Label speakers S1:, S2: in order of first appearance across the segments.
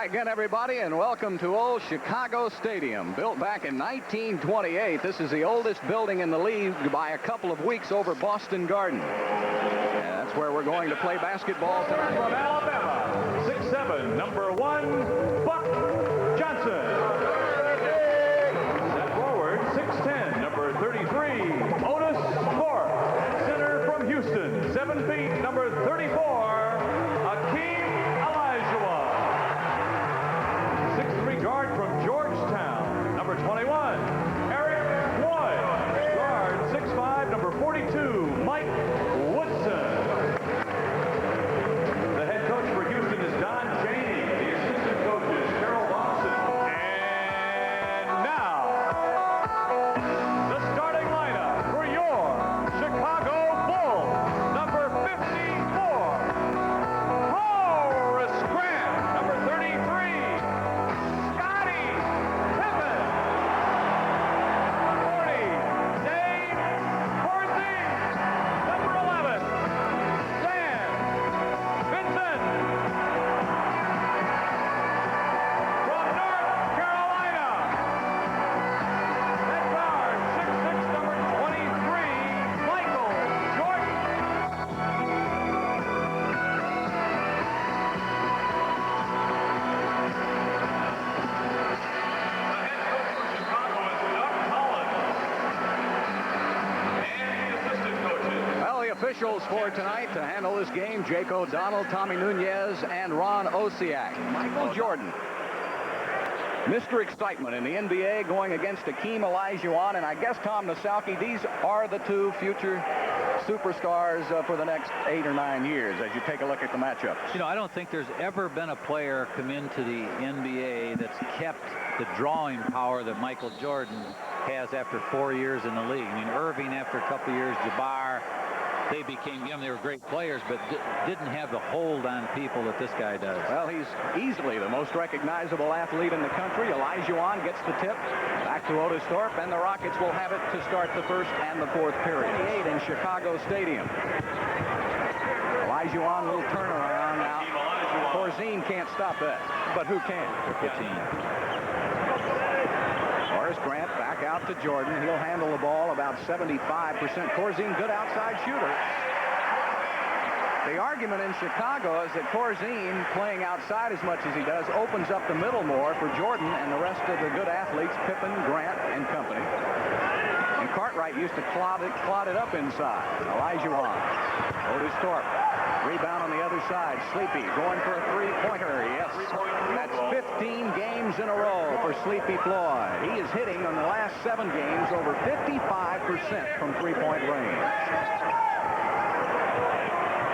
S1: again, everybody, and welcome to old Chicago Stadium. Built back in 1928, this is the oldest building in the league by a couple of weeks over Boston Garden. And that's where we're going to play basketball tonight.
S2: From Alabama, 6'7", number 1, Buck Johnson. Set forward, 6'10", number 33, Otis Thorpe. Center from Houston, 7 feet, number 34, Hakeem Olajuwon. 6'3" guard from Georgetown, number 21, Floyd. Guard, 6'5", number 42, Mike Woodson. The head coach for Houston is Don Chaney. The assistant coach is Carol Watson. And now, the starting lineup for your Chicago Bulls. Number 54, Horace Grant. Number 33, Scottie Pippen. 40, Dave Horsey. Number 11, Sam Vincent. From North Carolina, at guard, 6'6", number 23, Michael Jordan. The head coach for Chicago is Doug Collins. And the assistant coaches.
S1: Well, the officials for tonight to handle this game, Jake O'Donnell, Tommy Nunez, and Ron Osiak. Michael Jordan. Mr. Excitement in the NBA going against Hakeem Olajuwon, and I guess, Tom Nasauki, these are the two future superstars for the next 8 or 9 years as you take a look at the matchups.
S3: You know, I don't think there's ever been a player come into the NBA that's kept the drawing power that Michael Jordan has after 4 years in the league. I mean, Irving after a couple years, Jabbar, they became, they were great players, but didn't have the hold on people that this guy does.
S1: Well, he's easily the most recognizable athlete in the country. Olajuwon gets the tip back to Otis Thorpe, and the Rockets will have it to start the first and the fourth period. 8 in Chicago Stadium. Olajuwon, little turnaround now. Corzine can't stop that, but who can? Horace Grant back out to Jordan. He'll handle the ball about 75%. Corzine, good outside shooter. The argument in Chicago is that Corzine, playing outside as much as he does, opens up the middle more for Jordan and the rest of the good athletes, Pippen, Grant, and company. And Cartwright used to clod it up inside. Olajuwon. Otis Thorpe. Rebound on the other side. Sleepy going for a three-pointer. Yes, that's 15 games in a row for Sleepy Floyd. He is hitting on the last 7 games over 55% from three-point range.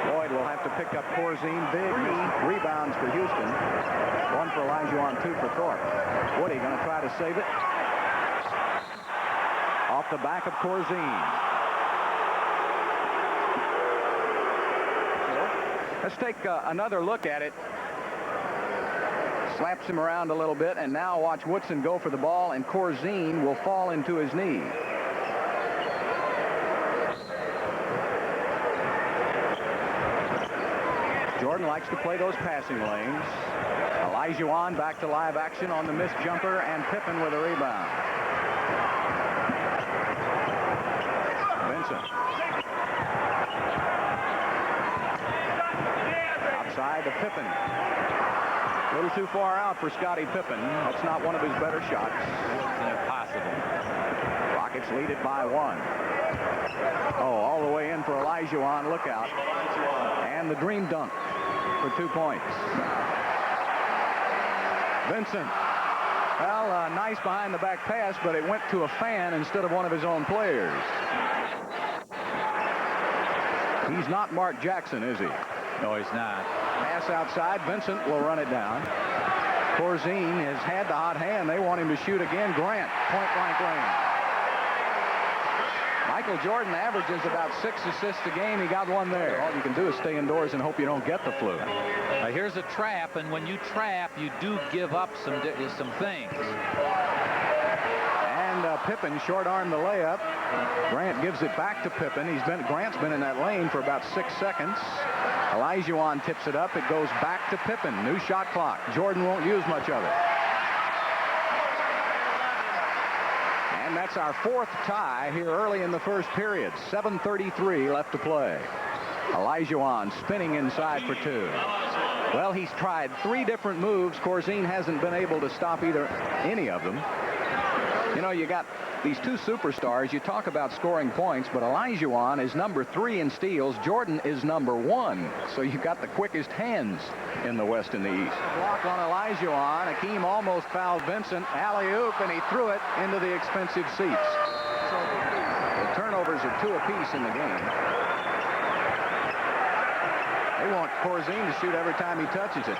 S1: Floyd will have to pick up Corzine. Big rebounds for Houston. 1 for Olajuwon, 2 for Thorpe. Woody going to try to save it. Off the back of Corzine. Let's take another look at it. Slaps him around a little bit, and now watch Woodson go for the ball, and Corzine will fall into his knee. Jordan likes to play those passing lanes. Olajuwon back to live action on the missed jumper, and Pippen with a rebound. Vincent. Outside to Pippen. A little too far out for Scottie Pippen. That's not one of his better shots.
S3: Impossible.
S1: Rockets lead it by 1. Oh, all the way in for Olajuwon. Look out. And the dream dunk for 2 points. Vincent. Well, nice behind the back pass, but it went to a fan instead of one of his own players. He's not Mark Jackson, is he?
S3: No, he's not.
S1: Pass outside. Vincent will run it down. Corzine has had the hot hand. They want him to shoot again. Grant, point-blank range. Michael Jordan averages about 6 assists a game. He got 1 there. All you can do is stay indoors and hope you don't get the flu.
S3: Here's a trap, and when you trap, you do give up some things.
S1: And Pippen short-armed the layup. Grant gives it back to Pippen. Grant's been in that lane for about 6 seconds. Olajuwon tips it up. It goes back to Pippen. New shot clock. Jordan won't use much of it. And that's our 4th tie here early in the first period. 7:33 left to play. Olajuwon spinning inside for 2. Well, he's tried 3 different moves. Corzine hasn't been able to stop any of them. You know, you got these 2 superstars. You talk about scoring points, but Olajuwon is number 3 in steals. Jordan is number 1. So you've got the quickest hands in the West and the East. Block on Olajuwon. Hakeem almost fouled Vincent. Alley-oop, and he threw it into the expensive seats. So the turnovers are 2 apiece in the game. They want Corzine to shoot every time he touches it.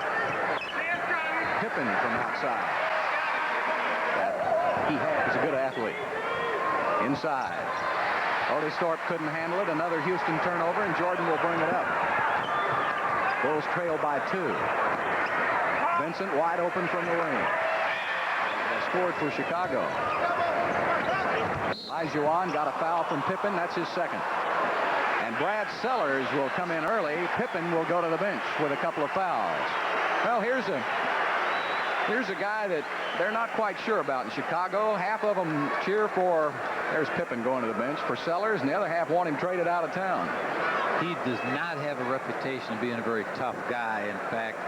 S1: Pippen from outside. He's a good athlete. Inside. Otis Thorpe couldn't handle it. Another Houston turnover, and Jordan will bring it up. Bulls trail by 2. Vincent wide open from the wing. They scored for Chicago. Olajuwon got a foul from Pippen. That's his 2nd. And Brad Sellers will come in early. Pippen will go to the bench with a couple of fouls. Well, here's a guy that they're not quite sure about in Chicago. Half of them cheer for, there's Pippen going to the bench, for Sellers, and the other half want him traded out of town.
S3: He does not have a reputation of being a very tough guy. In fact,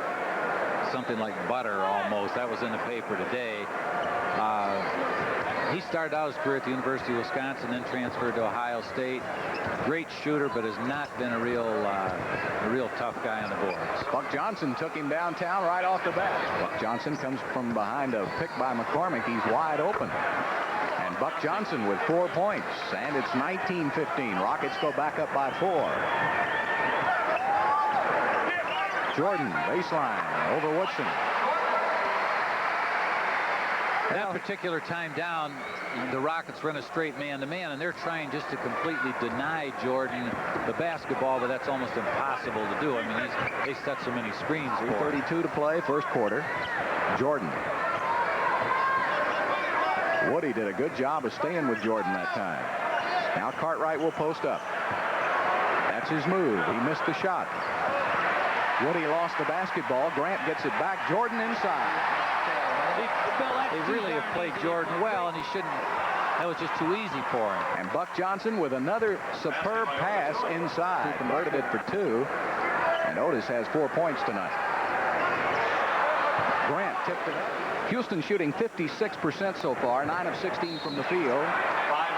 S3: something like butter almost. That was in the paper today. He started out his career at the University of Wisconsin, then transferred to Ohio State. Great shooter, but has not been a real tough guy on the boards.
S1: Buck Johnson took him downtown right off the bat. Buck Johnson comes from behind a pick by McCormick. He's wide open. And Buck Johnson with 4 points. And it's 19-15. Rockets go back up by 4. Jordan, baseline, over Woodson.
S3: That particular time down, the Rockets run a straight man-to-man, and they're trying just to completely deny Jordan the basketball, but that's almost impossible to do. I mean, they set so many screens.
S1: 3:32 to play, first quarter. Jordan. Woody did a good job of staying with Jordan that time. Now Cartwright will post up. That's his move. He missed the shot. Woody lost the basketball. Grant gets it back. Jordan inside.
S3: They really have played Jordan well, and he shouldn't. That was just too easy for him.
S1: And Buck Johnson with another superb pass inside. He converted it for 2. And Otis has 4 points tonight. Grant tipped it up. Houston shooting 56% so far, 9 of 16 from the field.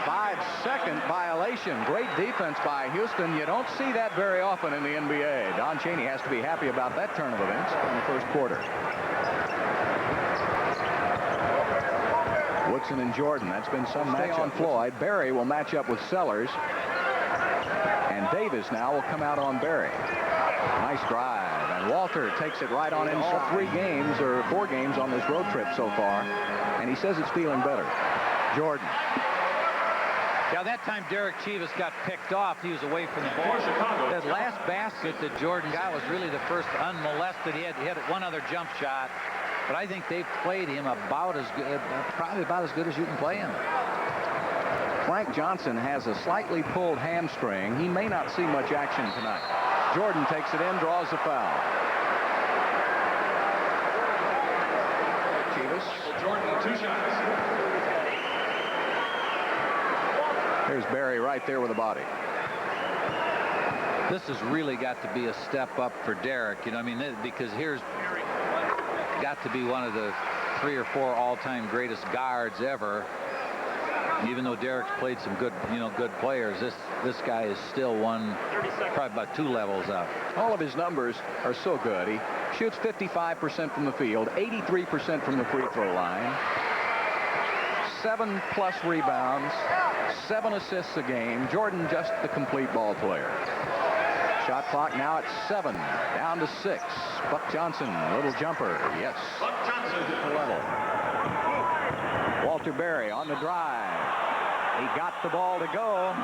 S1: 5-second violation. Great defense by Houston. You don't see that very often in the NBA. Don Chaney has to be happy about that turn of events in the first quarter. Woodson and Jordan. That's been some match on Floyd. Barry will match up with Sellers. And Davis now will come out on Barry. Nice drive. And Walter takes it right on in all 3 games or 4 games on this road trip so far. And he says it's feeling better. Jordan.
S3: Yeah, that time Derrick Chievous got picked off. He was away from the ball. That last basket that Jordan got was really the first unmolested. He had one other jump shot. But I think they've played him about as good, probably about as good as you can play him. Frank Johnson has a slightly pulled hamstring. He may not see much action tonight. Jordan takes it in, draws the foul. Chievous.
S2: Jordan, 2 shots.
S1: There's Barry right there with the body.
S3: This has really got to be a step up for Derrick. You know, I mean, because here's got to be one of the 3 or 4 all-time greatest guards ever. Even though Derrick's played some good players, this guy is still one, probably about 2 levels up.
S1: All of his numbers are so good. He shoots 55% from the field, 83% from the free throw line, 7+ rebounds, 7 assists a game. Jordan just the complete ball player. Shot clock now at 7, down to 6. Buck Johnson, little jumper, yes.
S2: Buck Johnson
S1: to the level. Walter Berry on the drive. He got the ball to go.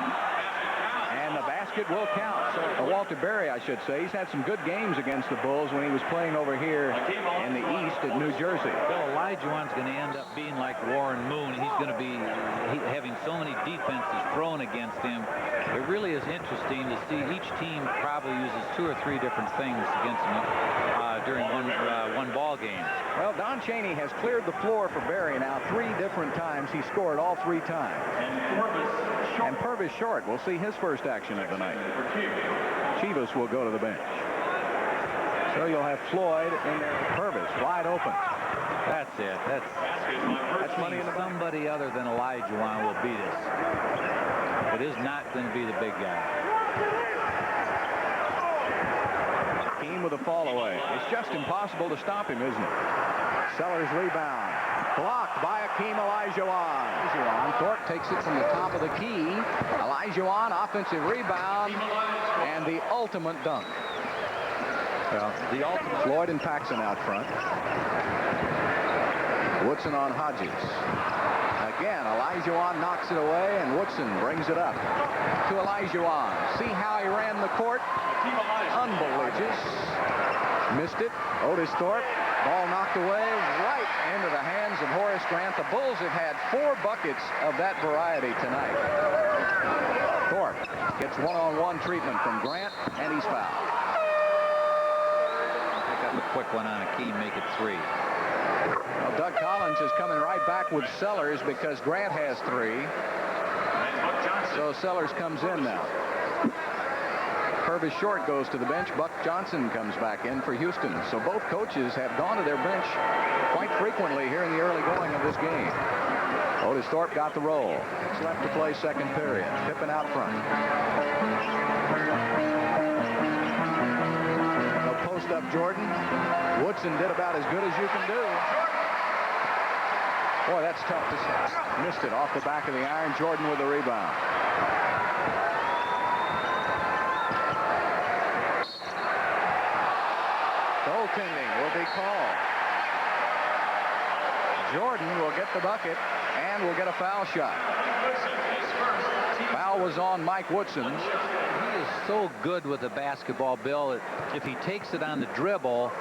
S1: and the basket will count. So Walter Berry, I should say, he's had some good games against the Bulls when he was playing over here in the East at New Jersey.
S3: Well, Olajuwon's going to end up being like Warren Moon. He's going to be having so many defenses thrown against him. It really is interesting to see each team probably uses 2 or 3 different things against him during one ball game.
S1: Well, Don Chaney has cleared the floor for Berry now 3 different times. He scored all 3 times. And Purvis short. We'll see his first action of the night. Chievous will go to the bench. So you'll have Floyd in there. Purvis wide open.
S3: That's it. That's money in the bank. Somebody other than Olajuwon will beat us. It is not going to be the big guy.
S1: Hakeem with a fall away. It's just impossible to stop him, isn't it? Sellers rebound. Blocked by Hakeem Olajuwon. Thorpe takes it from the top of the key. Olajuwon, offensive rebound, and the ultimate dunk. Well, the ultimate. Floyd and Paxson out front. Woodson on Hodges. Again, Olajuwon knocks it away, and Woodson brings it up to Olajuwon. See how he ran the court? Unbelievable. Missed it. Otis Thorpe. Ball knocked away right into the hands of Horace Grant. The Bulls have had 4 buckets of that variety tonight. Thorpe gets one-on-one treatment from Grant, and he's fouled.
S3: Pick up a quick one on Hakeem, make it 3.
S1: Well, Doug Collins is coming right back with Sellers because Grant has 3. So Sellers comes in now. Purvis short goes to the bench. Buck Johnson comes back in for Houston. So both coaches have gone to their bench quite frequently here in the early going of this game. Otis Thorpe got the roll. It's left to play second period. Pippen out front. They'll post up Jordan. Woodson did about as good as you can do. Boy, that's tough to say. Missed it off the back of the iron. Jordan with the rebound. Goaltending will be called. Jordan will get the bucket and will get a foul shot. Foul was on Mike Woodson.
S3: He is so good with the basketball, Bill. If he takes it on the dribble,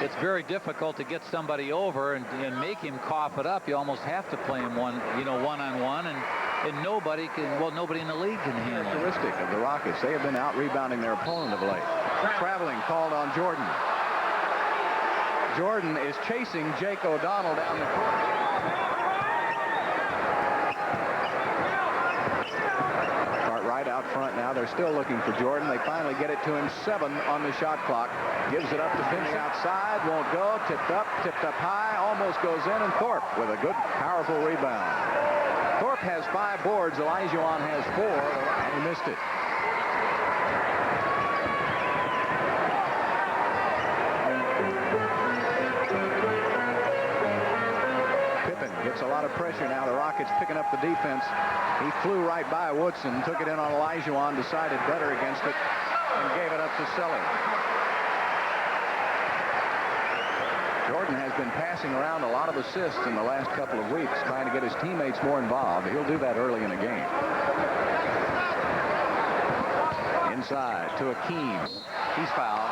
S3: it's very difficult to get somebody over and make him cough it up. You almost have to play him one-on-one, and nobody in the league can handle it.
S1: Characteristic of the Rockets. They have been out rebounding their opponent of late. Traveling called on Jordan. Jordan is chasing Jake O'Donnell down the court. Cartwright out front now. They're still looking for Jordan. They finally get it to him. 7 on the shot clock. Gives it up to Vincent outside. Won't go. Tipped up high. Almost goes in. And Thorpe with a good, powerful rebound. Thorpe has 5 boards. Olajuwon has 4. And he missed it. Gets a lot of pressure now. The Rockets picking up the defense. He flew right by Woodson, took it in on Olajuwon, decided better against it, and gave it up to Sellers. Jordan has been passing around a lot of assists in the last couple of weeks, trying to get his teammates more involved. He'll do that early in the game. Inside to Hakeem. He's fouled.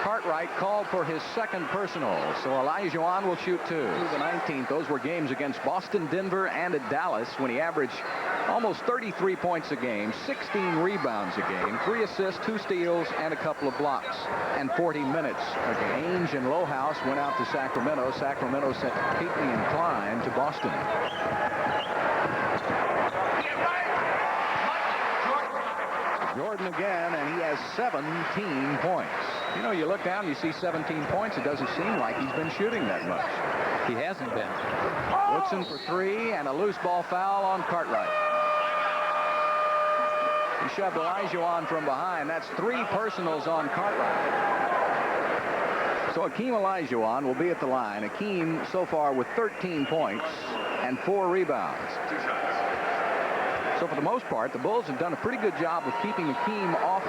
S1: Cartwright called for his second personal, so Olajuwon will shoot 2. The 19th, those were games against Boston, Denver, and at Dallas when he averaged almost 33 points a game, 16 rebounds a game, 3 assists, 2 steals, and a couple of blocks, and 40 minutes a game. Ainge and Lohaus went out to Sacramento. Sacramento sent Keatley and Klein to Boston. Jordan again, and he has 17 points. You know, you look down, you see 17 points. It doesn't seem like he's been shooting that much.
S3: He hasn't been.
S1: Woodson for 3, and a loose ball foul on Cartwright. He shoved Olajuwon from behind. That's 3 personals on Cartwright. So Hakeem Olajuwon will be at the line. Hakeem so far with 13 points and 4 rebounds. So for the most part, the Bulls have done a pretty good job of keeping Hakeem off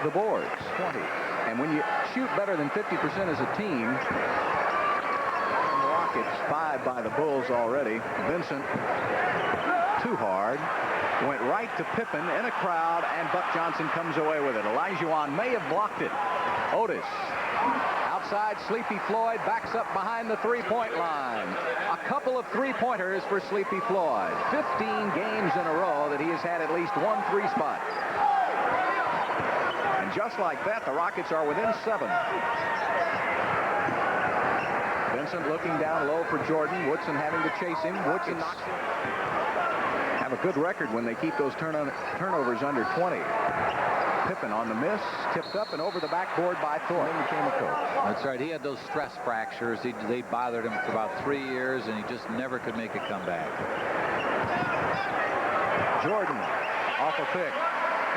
S1: the boards. 20. And when you shoot better than 50% as a team, the Rockets 5 by the Bulls already. Vincent, too hard. Went right to Pippen in a crowd, and Buck Johnson comes away with it. Olajuwon may have blocked it. Otis. Outside, Sleepy Floyd backs up behind the three-point line. A couple of three-pointers for Sleepy Floyd. 15 games in a row that he has had at least one three spot. And just like that, the Rockets are within 7. Vincent looking down low for Jordan. Woodson having to chase him. Woodson knocks him. Have a good record when they keep those turnovers under 20. Pippen on the miss, tipped up and over the backboard by Thorpe. Then became a coach.
S3: That's right. He had those stress fractures. They bothered him for about 3 years, and he just never could make a comeback.
S1: Jordan off a pick.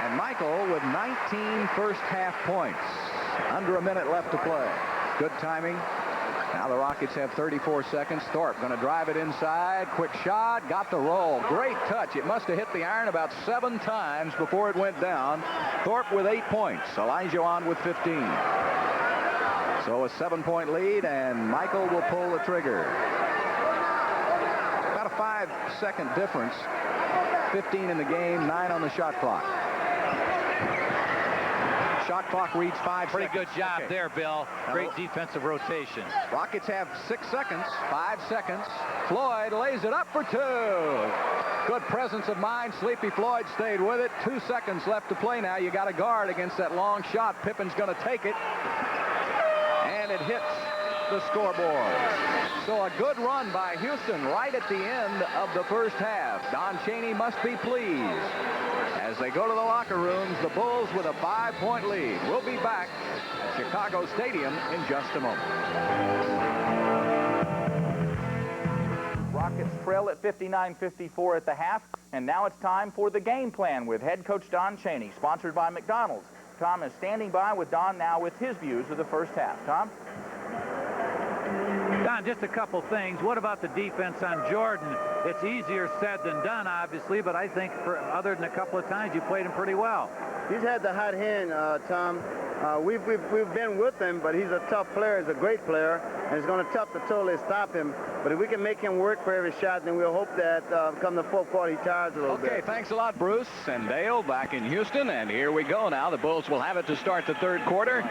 S1: And Michael with 19 first-half points. Under a minute left to play. Good timing. Now the Rockets have 34 seconds. Thorpe going to drive it inside. Quick shot. Got the roll. Great touch. It must have hit the iron about 7 times before it went down. Thorpe with 8 points. Olajuwon with 15. So a 7-point lead, and Michael will pull the trigger. About a 5-second difference. 15 in the game, 9 on the shot clock. Shot clock reads 5
S3: Pretty
S1: seconds.
S3: good job there, Bill. Great defensive rotation.
S1: Rockets have 6 seconds, 5 seconds. Floyd lays it up for 2. Good presence of mind. Sleepy Floyd stayed with it. 2 seconds left to play now. You got to guard against that long shot. Pippen's going to take it. And it hits the scoreboard. So a good run by Houston right at the end of the first half. Don Chaney must be pleased. As they go to the locker rooms, the Bulls with a 5-point lead. We'll be back at Chicago Stadium in just a moment.
S4: Rockets trail at 59-54 at the half, and now it's time for the game plan with head coach Don Chaney, sponsored by McDonald's. Tom is standing by with Don now with his views of the first half. Tom?
S3: Don, just a couple things. What about the defense on Jordan? It's easier said than done, obviously, but I think other than a couple of times, you played him pretty well.
S5: He's had the hot hand, Tom. We've been with him, but he's a tough player. He's a great player, and it's going to be tough to totally stop him. But if we can make him work for every shot, then we'll hope that come the fourth quarter, he tires a little bit.
S1: Okay, thanks a lot, Bruce and Dale, back in Houston. And here we go now. The Bulls will have it to start the third quarter.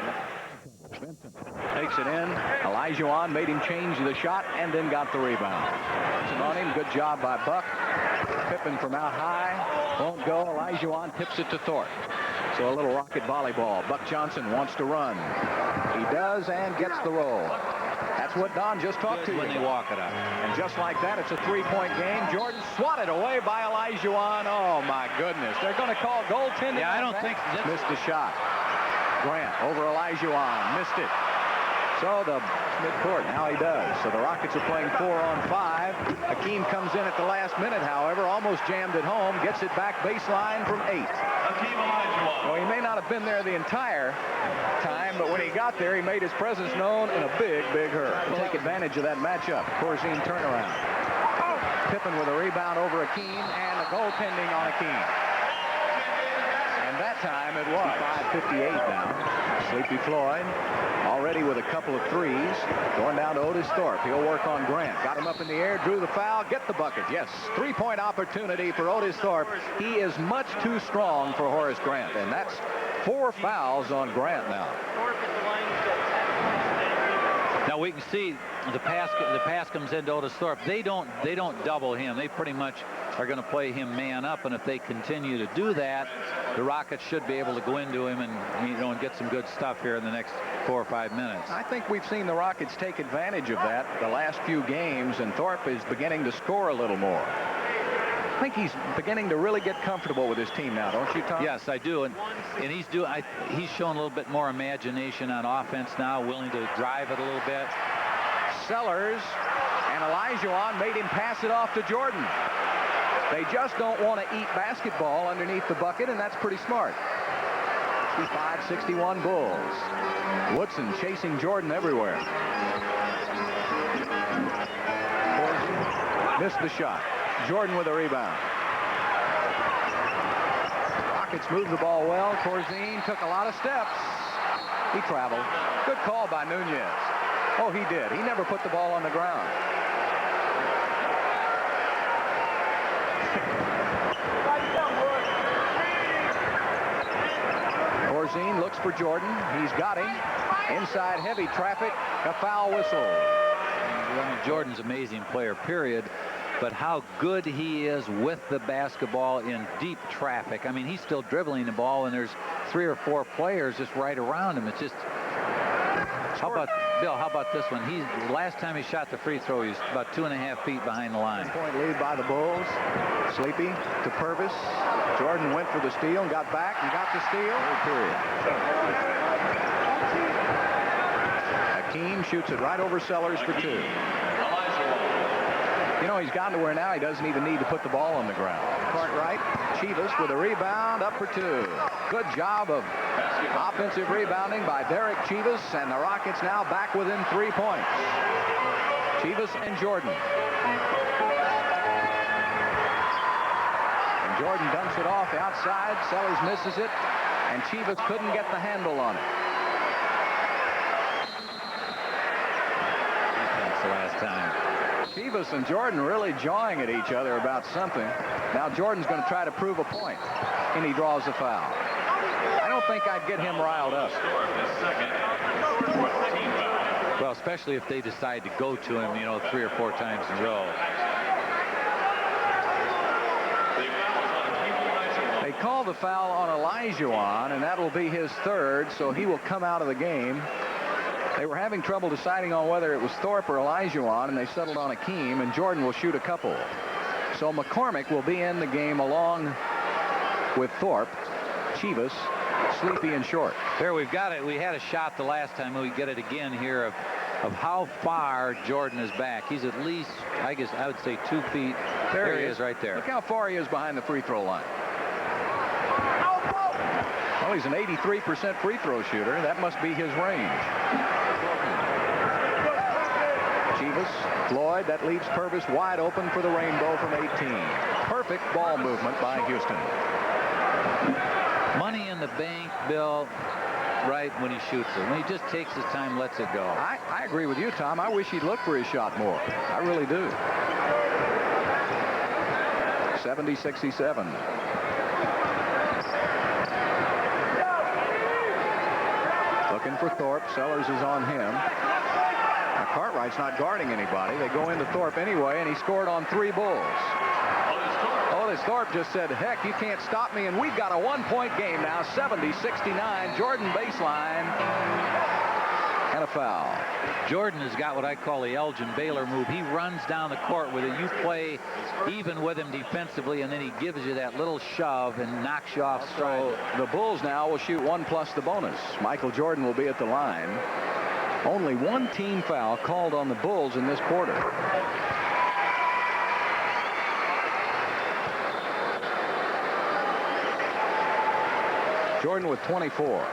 S1: Takes it in. Olajuwon made him change the shot and then got the rebound. Johnson on him. Good job by Buck. Pippen from out high. Won't go. Olajuwon tips it to Thorpe. So a little rocket volleyball. Buck Johnson wants to run. He does and gets the roll. That's what Don just talked to you
S3: when they walk it up.
S1: And just like that, it's a 3-point game. Jordan swatted away by Olajuwon. Oh, my goodness. They're going to call goaltending.
S3: Yeah, I don't think...
S1: Missed the shot. Grant over Olajuwon. Missed it. So the midcourt, now he does. So the Rockets are playing 4-on-5. Hakeem comes in at the last minute, however, almost jammed it home. Gets it back baseline from 8.
S2: Hakeem Olajuwon.
S1: Well, he may not have been there the entire time, but when he got there, he made his presence known in a big, big hurry. Take advantage of that matchup. Corzine turnaround. Pippen with a rebound over Hakeem and the goaltending on Hakeem. And that time it was 5:58 now. Sleepy Floyd already with a couple of threes. Going down to Otis Thorpe. He'll work on Grant. Got him up in the air, drew the foul, get the bucket. Yes, 3-point opportunity for Otis Thorpe. He is much too strong for Horace Grant, and that's 4 fouls on Grant now.
S3: Now we can see the pass comes into Otis Thorpe. They don't double him. They pretty much are going to play him man up, and if they continue to do that, the Rockets should be able to go into him and and get some good stuff here in the next 4 or 5 minutes.
S1: I think we've seen the Rockets take advantage of that the last few games, and Thorpe is beginning to score a little more. I think he's beginning to really get comfortable with his team now, don't you, Tom?
S3: Yes, I do, and he's showing a little bit more imagination on offense now, willing to drive it a little bit.
S1: Sellers and Olajuwon made him pass it off to Jordan. They just don't want to eat basketball underneath the bucket, and that's pretty smart. 65-61 Bulls. Woodson chasing Jordan everywhere. Missed the shot. Jordan with a rebound. Rockets moved the ball well. Corzine took a lot of steps. He traveled. Good call by Nunez. Oh, he did. He never put the ball on the ground. Corzine looks for Jordan. He's got him. Inside heavy traffic. A foul whistle.
S3: I mean, Jordan's an amazing player, period. But how good he is with the basketball in deep traffic. I mean, he's still dribbling the ball, and there's 3 or 4 players just right around him. It's just... How about, Bill, how about this one? Last time he shot the free throw, he was about 2.5 feet behind the line.
S1: Point lead by the Bulls. Sleepy to Purvis. Jordan went for the steal and got back and got the steal. Third period. Hakeem shoots it right over Sellers for 2. You know, he's gotten to where now he doesn't even need to put the ball on the ground. Cartwright, Chievous with a rebound up for 2. Good job of offensive rebounding by Derrick Chievous, and the Rockets now back within 3 points. Chievous and Jordan. And Jordan dumps it off the outside. Sellers misses it, and Chievous couldn't get the handle on it.
S3: That's the last time.
S1: Chievous and Jordan really jawing at each other about something. Now Jordan's going to try to prove a point, and he draws a foul. I don't think I'd get him riled up.
S3: Well, especially if they decide to go to him, you know, 3 or 4 times in a row.
S1: They call the foul on Olajuwon, and that'll be his 3rd, so he will come out of the game. They were having trouble deciding on whether it was Thorpe or Olajuwon, and they settled on Hakeem, and Jordan will shoot a couple. So McCormick will be in the game along with Thorpe, Chievous, Sleepy, and Short.
S3: There, we've got it. We had a shot the last time, and we get it again here of how far Jordan is back. He's at least, I guess I would say 2 feet. There he is right there.
S1: Look how far he is behind the free throw line. Well, he's an 83% free throw shooter. That must be his range. Chievous, Floyd, that leaves Purvis wide open for the rainbow from 18. Perfect ball movement by Houston.
S3: Money in the bank, Bill, right when he shoots it. When he just takes his time, lets it go.
S1: I agree with you, Tom. I wish he'd look for his shot more. I really do. 70-67. Looking for Thorpe. Sellers is on him. Now, Cartwright's not guarding anybody. They go into Thorpe anyway, and he scored on 3 Bulls. Otis Thorpe just said, heck, you can't stop me, and we've got a 1-point game now, 70-69. Jordan baseline, and a foul.
S3: Jordan has got what I call the Elgin Baylor move. He runs down the court with it. You play even with him defensively, and then he gives you that little shove and knocks you off stride.
S1: So the Bulls now will shoot 1 plus the bonus. Michael Jordan will be at the line. Only 1 team foul called on the Bulls in this quarter. Jordan with 24.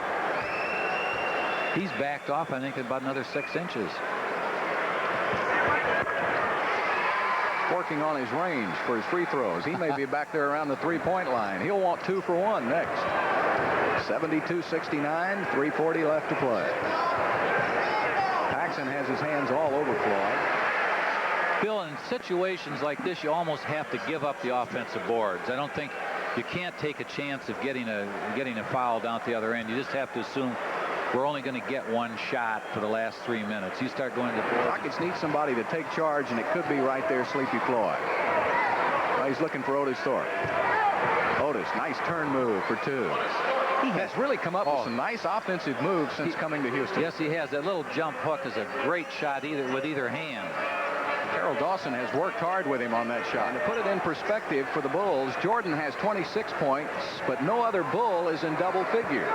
S3: He's backed off, I think, about another 6 inches.
S1: Working on his range for his free throws. He may be back there around the 3-point line. He'll want 2 for 1 next. 72-69, 3:40 left to play. Paxson has his hands all over Floyd.
S3: Bill, in situations like this, you almost have to give up the offensive boards. I don't think you can't take a chance of getting a foul down at the other end. You just have to assume we're only going to get 1 shot for the last 3 minutes. You start going to the board.
S1: Rockets need somebody to take charge, and it could be right there, Sleepy Floyd. Well, he's looking for Otis Thorpe. Otis, nice turn move for 2. He has really come up with some nice offensive moves since coming to Houston.
S3: Yes, he has. That little jump hook is a great shot with either hand.
S1: Harold Dawson has worked hard with him on that shot. And to put it in perspective for the Bulls, Jordan has 26 points, but no other Bull is in double figures.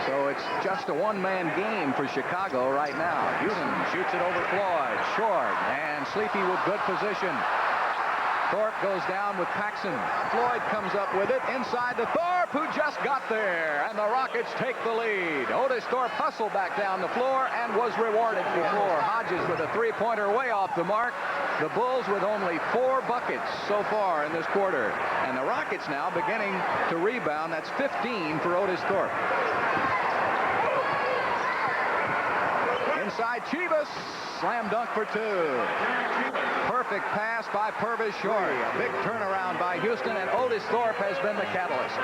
S1: So it's just a one-man game for Chicago right now. Houston shoots it over Floyd. Short. And Sleepy with good position. Thorpe goes down with Paxson. Floyd comes up with it inside to Thorpe, who just got there. And the Rockets take the lead. Otis Thorpe hustled back down the floor and was rewarded before. Hodges with a three-pointer way off the mark. The Bulls with only 4 buckets so far in this quarter. And the Rockets now beginning to rebound. That's 15 for Otis Thorpe. Inside Chievous. Slam dunk for 2. Perfect pass by Purvis short. A big turnaround by Houston, and Otis Thorpe has been the catalyst.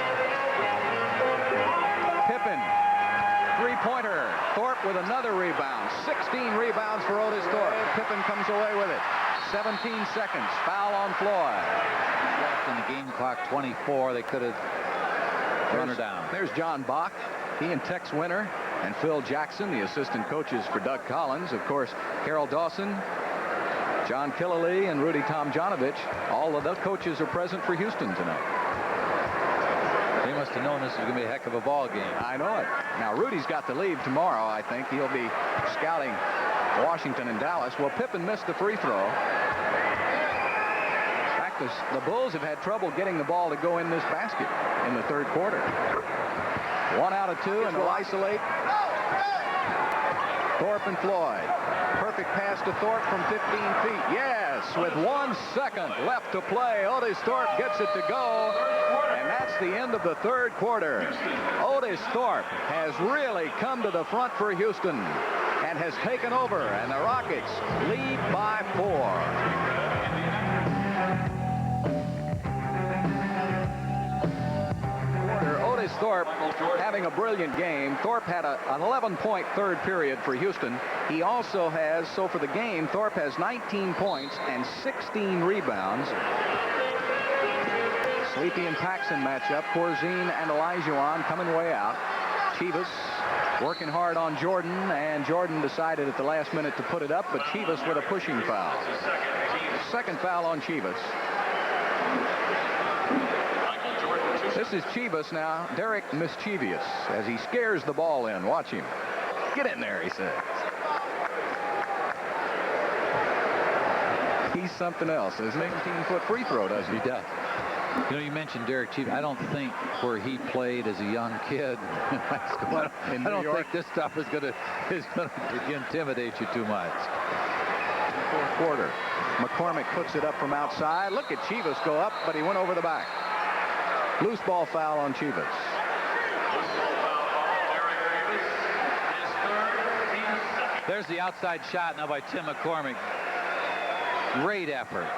S1: Pippen three-pointer. Thorpe with another rebound. 16 rebounds for Otis Thorpe. Pippen comes away with it. 17 seconds. Foul on Floyd.
S3: Left in the game clock, 24. They could have run her down.
S1: There's John Bach. He and Tex Winter and Phil Jackson, the assistant coaches for Doug Collins. Of course, Carol Dawson, John Killalea, and Rudy Tomjanovich. All of the coaches are present for Houston tonight.
S3: They must have known this was going to be a heck of a ball game.
S1: I know it. Now, Rudy's got to leave tomorrow, I think. He'll be scouting Washington and Dallas. Well, Pippen missed the free throw. In fact, the Bulls have had trouble getting the ball to go in this basket in the third quarter. 1 out of 2, and they'll isolate Thorpe and Floyd. Perfect pass to Thorpe from 15 feet. Yes, with 1 second left to play, Otis Thorpe gets it to go, and that's the end of the third quarter. Otis Thorpe has really come to the front for Houston and has taken over, and the Rockets lead by 4. Otis Thorpe having a brilliant game. Thorpe had an 11-point third period for Houston. He also has, so for the game, Thorpe has 19 points and 16 rebounds. Sleepy and Paxson matchup. Corzine and Olajuwon coming way out. Chievous working hard on Jordan, and Jordan decided at the last minute to put it up, but Chievous with a pushing foul. Second foul on Chievous. This is Chievous now. Derrick Chievous as he scares the ball in. Watch him. Get in there, he says. He's something else, isn't he? 18-foot free throw, doesn't he?
S3: He does. You know, you mentioned Derrick Chievous. I don't think where he played as a young kid in high school, I don't think this stuff is going to intimidate you too much.
S1: Fourth quarter. McCormick puts it up from outside. Look at Chievous go up, but he went over the back. Loose ball foul on Chievous.
S3: There's the outside shot now by Tim McCormick. Great effort.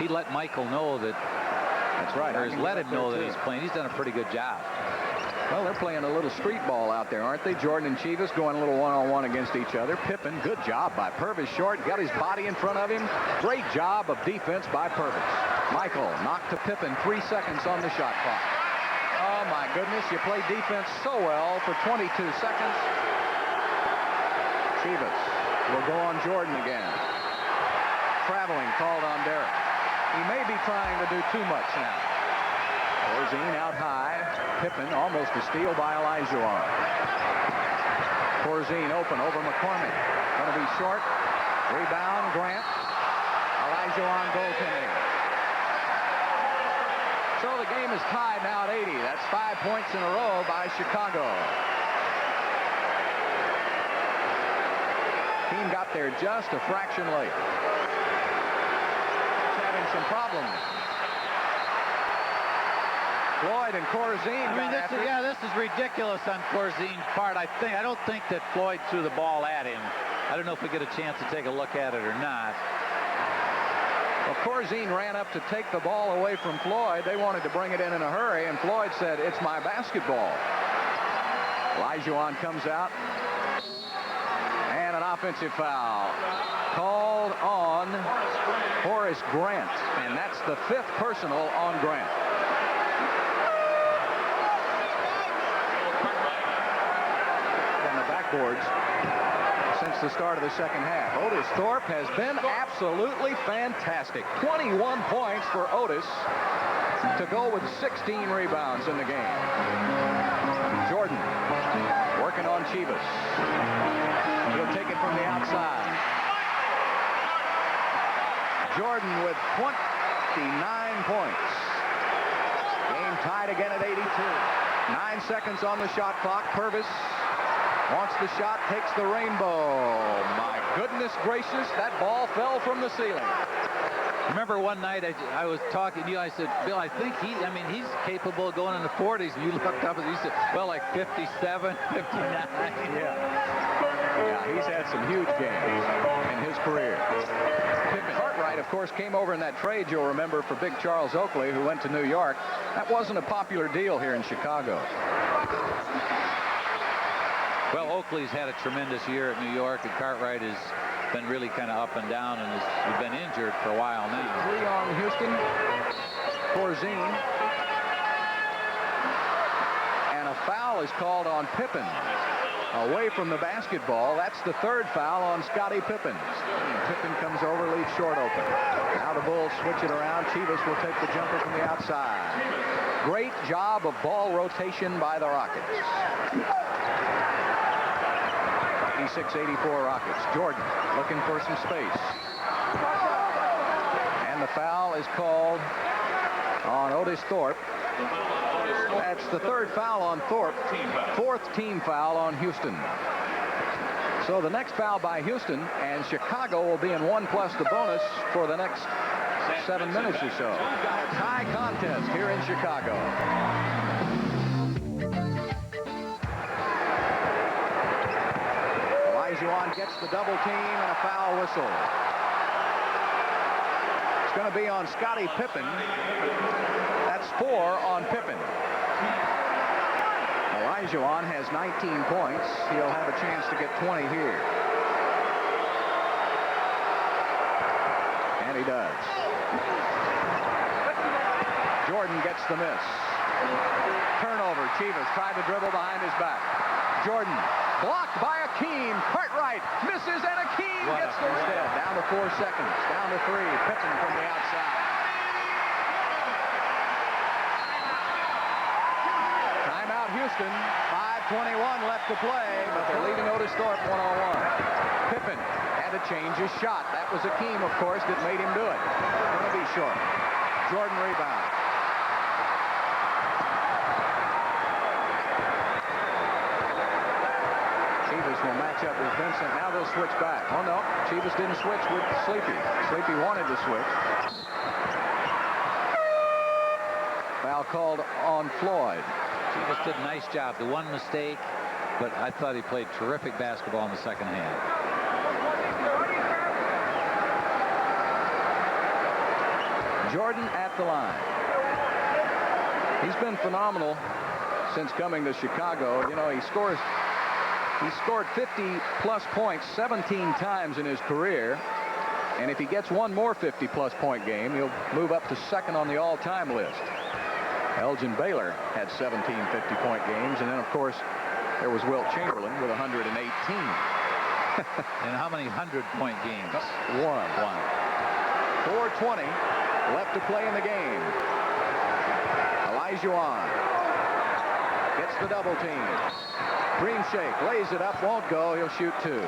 S3: He let Michael know that.
S1: That's right.
S3: Or let him know that he's playing. He's done a pretty good job.
S1: Well, they're playing a little street ball out there, aren't they? Jordan and Chievous going a little one-on-one against each other. Pippen, good job by Purvis. Short, got his body in front of him. Great job of defense by Purvis. Michael knocked to Pippen. 3 seconds on the shot clock. Oh, my goodness. You played defense so well for 22 seconds. Chievous will go on Jordan again. Traveling called on Derrick. He may be trying to do too much now. Corzine out high. Pippen almost a steal by Olajuwon. Corzine open over McCormick. Going to be short. Rebound, Grant. Olajuwon goaltending. So the game is tied now at 80. That's 5 points in a row by Chicago. Team got there just a fraction late. Having some problems. Floyd and Corzine.
S3: This is ridiculous on Corzine's part. I don't think that Floyd threw the ball at him. I don't know if we get a chance to take a look at it or not.
S1: Well, Corzine ran up to take the ball away from Floyd. They wanted to bring it in a hurry, and Floyd said, "It's my basketball." Olajuwon comes out. And an offensive foul called on Horace Grant, and that's the 5th personal on Grant. On the backboards since the start of the second half. Otis Thorpe has been absolutely fantastic. 21 points for Otis to go with 16 rebounds in the game. Jordan working on Chievous. He'll take it from the outside. Jordan with 29 points. Game tied again at 82. 9 seconds on the shot clock. Purvis wants the shot, takes the rainbow. My goodness gracious, that ball fell from the ceiling.
S3: Remember one night I was talking to you, I said, Bill, I think he's capable of going in the 40s. And you looked up and you said, well, like 57, 59.
S1: Yeah, he's had some huge games in his career. Pippen. Cartwright, of course, came over in that trade, you'll remember, for Big Charles Oakley, who went to New York. That wasn't a popular deal here in Chicago.
S3: Well, Oakley's had a tremendous year at New York, and Cartwright has been really kind of up and down and has been injured for a while now.
S1: 3 on Houston. Corzine. And a foul is called on Pippen. Away from the basketball. That's the 3rd foul on Scottie Pippen. Pippen comes over, leaves short open. Now the Bulls switch it around. Chievous will take the jumper from the outside. Great job of ball rotation by the Rockets. 86-84 Rockets. Jordan looking for some space. And the foul is called on Otis Thorpe. That's the 3rd foul on Thorpe. 4th team foul on Houston. So the next foul by Houston, and Chicago will be in 1 plus the bonus for the next 7 minutes or so. A tie contest here in Chicago. Olajuwon gets the double team and a foul whistle. It's going to be on Scottie Pippen. That's 4 on Pippen. Olajuwon has 19 points. He'll have a chance to get 20 here. And he does. Jordan gets the miss. Turnover. Chievous tried to dribble behind his back. Jordan blocked by Hakeem. Cartwright misses, and Hakeem gets the instead. Down to 4 seconds. Down to 3. Pippen from the outside. Timeout Houston. 5:21 left to play, but they're leaving Otis Thorpe 1-on-1. Pippen had to change his shot. That was Hakeem, of course, that made him do it. Going to be short. Jordan rebound. Chievous will match up with Vincent. Now they'll switch back. Oh, no. Chievous didn't switch with Sleepy. Sleepy wanted to switch. Foul called on Floyd.
S3: Chievous did a nice job. The one mistake, but I thought he played terrific basketball in the second half.
S1: Jordan at the line. He's been phenomenal since coming to Chicago. You know, he scored 50-plus points 17 times in his career. And if he gets one more 50-plus point game, he'll move up to 2nd on the all-time list. Elgin Baylor had 17 50-point games, and then, of course, there was Wilt Chamberlain with 118.
S3: And how many 100-point games?
S1: One. 4:20 left to play in the game. Olajuwon gets the double team. Dream shake, lays it up, won't go. He'll shoot 2.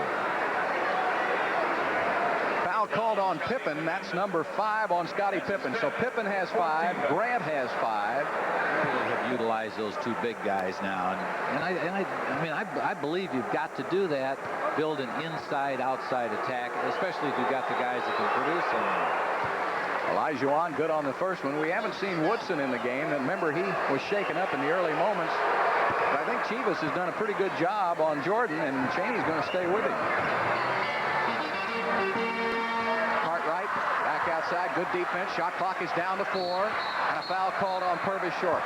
S1: Foul called on Pippen. That's number 5 on Scottie Pippen. So Pippen has 5. Grant has 5.
S3: They have utilized those 2 big guys now, and I believe you've got to do that. Build an inside-outside attack, especially if you've got the guys that can produce them.
S1: Olajuwon good on the first one. We haven't seen Woodson in the game. Remember, he was shaken up in the early moments. But I think Chievous has done a pretty good job on Jordan, and Chaney's going to stay with him. Cartwright back outside. Good defense. Shot clock is down to 4. And a foul called on Purvis short.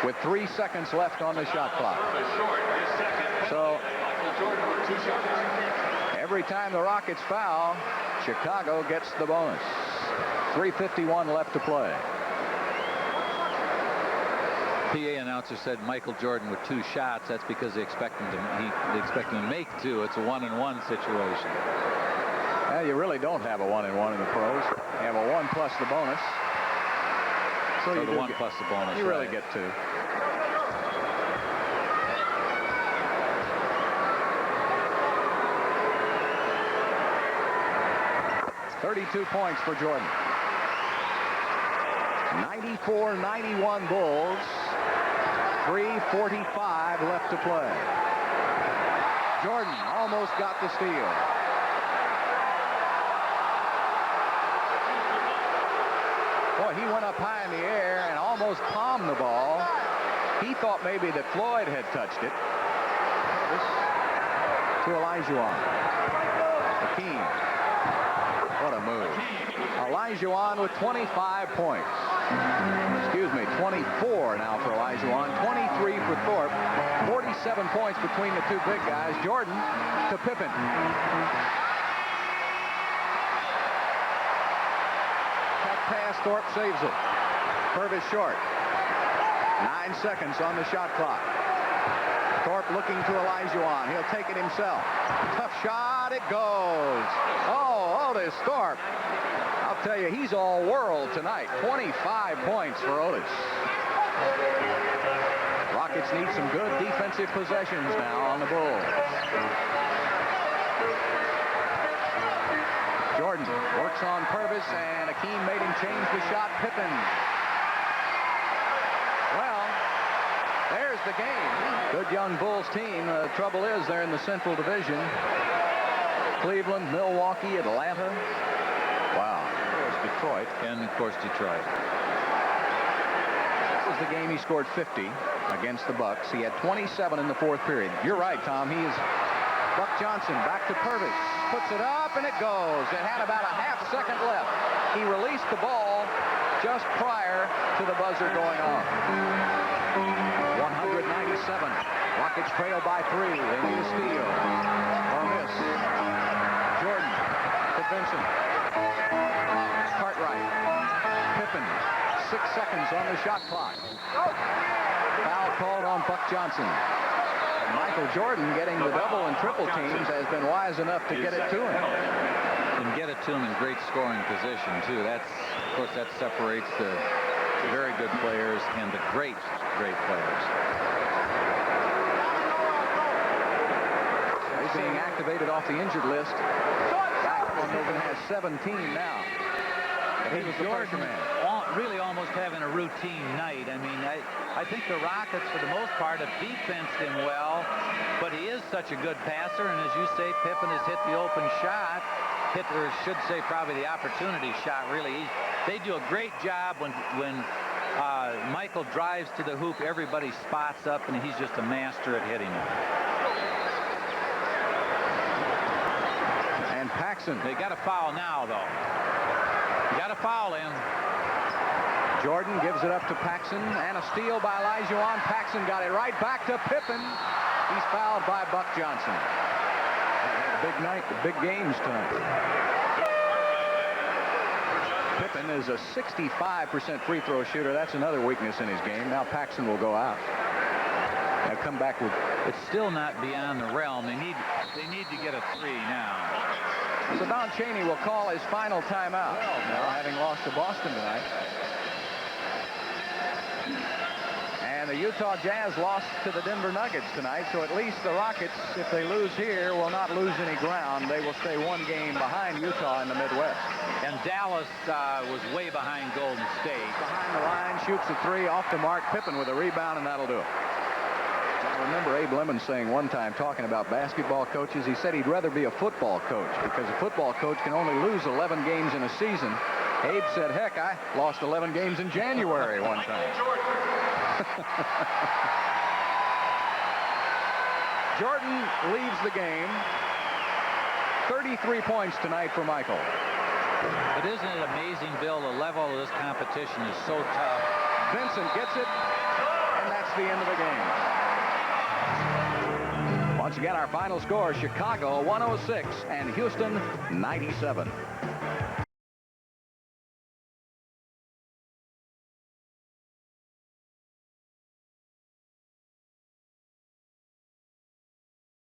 S1: With 3 seconds left on the shot clock. So every time the Rockets foul, Chicago gets the bonus. 3:51 left to play.
S3: PA announcer said Michael Jordan with 2 shots. That's because they expect him to make 2. It's a 1-and-1 situation.
S1: Well, you really don't have a 1-and-1 in the pros. You have a 1 plus the bonus.
S3: So you the 1 plus the bonus.
S1: You really get 2. 32 points for Jordan. 94-91 Bulls. 3:45 left to play. Jordan almost got the steal. Boy, he went up high in the air and almost palmed the ball. He thought maybe that Floyd had touched it. To Olajuwon. Hakeem. What a move. Olajuwon with 25 points. Excuse me, 24 now for Olajuwon, 23 for Thorpe. 47 points between the two big guys. Jordan to Pippen. Cut pass, Thorpe saves it. Purvis short. 9 seconds on the shot clock. Thorpe looking to Olajuwon. He'll take it himself. Tough shot. It goes. Oh, Otis Thorpe. I'll tell you, he's all world tonight. 25 points for Otis. Rockets need some good defensive possessions now on the Bulls. Jordan works on Purvis, and Hakeem made him change the shot. Pippen. Well, there's the game. Good young Bulls team. The trouble is they're in the Central Division. Cleveland, Milwaukee, Atlanta. Wow. Of course, Detroit.
S3: And, of course, Detroit.
S1: That was the game he scored 50 against the Bucks. He had 27 in the fourth period. You're right, Tom. He is Buck Johnson back to Purvis. Puts it up, and it goes. It had about a half second left. He released the ball just prior to the buzzer going off. 197. Rockets trail by 3. They need a steal or a miss. Jordan to Vincent. Cartwright. Pippen. 6 seconds on the shot clock. Foul called on Buck Johnson. Michael Jordan, getting the double and triple teams, has been wise enough to get it to him.
S3: And get it to him in great scoring position, too. That's, of course, that separates the very good players and the great players.
S1: He's being activated off the injured list. Hogan has 17 now. He was the pressure man.
S3: Really almost having a routine night. I mean, I think the Rockets, for the most part, have defensed him well, but he is such a good passer, and as you say, Pippen has hit the open shot, or should say probably the opportunity shot, really. They do a great job when Michael drives to the hoop, everybody spots up, and he's just a master at hitting it.
S1: And Paxson.
S3: They got a foul now, though. You got to foul him.
S1: Jordan gives it up to Paxson, and a steal by Olajuwon. Paxson got it right back to Pippen. He's fouled by Buck Johnson. Big night, the big games tonight. Pippen is a 65% free throw shooter. That's another weakness in his game. Now Paxson will go out. They'll come back with.
S3: It's still not beyond the realm. They need to get a 3 now.
S1: So Don Chaney will call his final timeout. Now, having lost to Boston tonight. And the Utah Jazz lost to the Denver Nuggets tonight, so at least the Rockets, if they lose here, will not lose any ground. They will stay 1 game behind Utah in the Midwest.
S3: And Dallas was way behind Golden State.
S1: Behind the line, shoots a 3 off the mark. Pippen with a rebound, and that'll do it. I remember Abe Lemon saying one time, talking about basketball coaches, he said he'd rather be a football coach because a football coach can only lose 11 games in a season. Abe said, heck, I lost 11 games in January one time. Jordan leaves the game. 33 points tonight for Michael.
S3: But isn't it amazing, Bill, the level of this competition is so tough.
S1: Vincent gets it, and that's the end of the game. Once again, our final score, Chicago 106 and Houston 97.